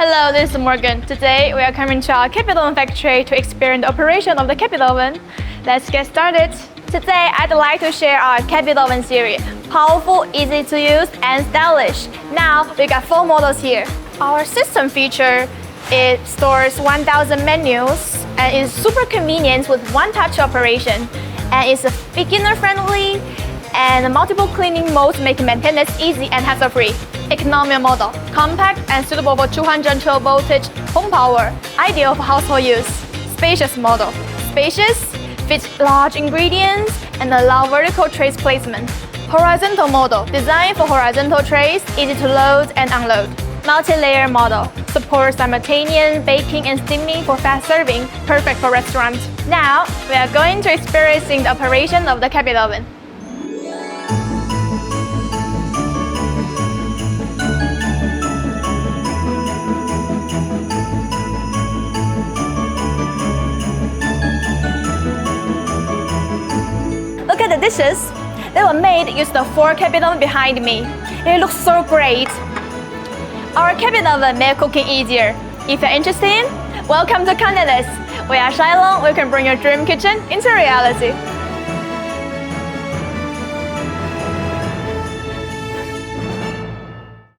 Hello, this is Morgan. Today we are coming to our Combi Oven factory to experience the operation of the Combi Oven. Let's get started. Today I'd like to share our Combi Oven series. Powerful, easy to use, and stylish. Now we got 4 models here. Our system feature, it stores 1,000 menus and is super convenient with one-touch operation. And it's beginner-friendly and multiple cleaning modes make maintenance easy and hassle-free. Economical model, compact and suitable for 212 voltage home power, ideal for household use. Spacious model, spacious, fits large ingredients and allow vertical trays placement. Horizontal model, designed for horizontal trays, easy to load and unload. Multi-layer model, supports simultaneous baking and steaming for fast serving, perfect for restaurants. Now, we are going to experiencing the operation of the Combi Oven. Look at the dishes. They were made using the 4 Combi Oven behind me. It looks so great. Our Combi Oven makes cooking easier. If you're interested, welcome to Canada's. We are SHINELONG. We can bring your dream kitchen into reality.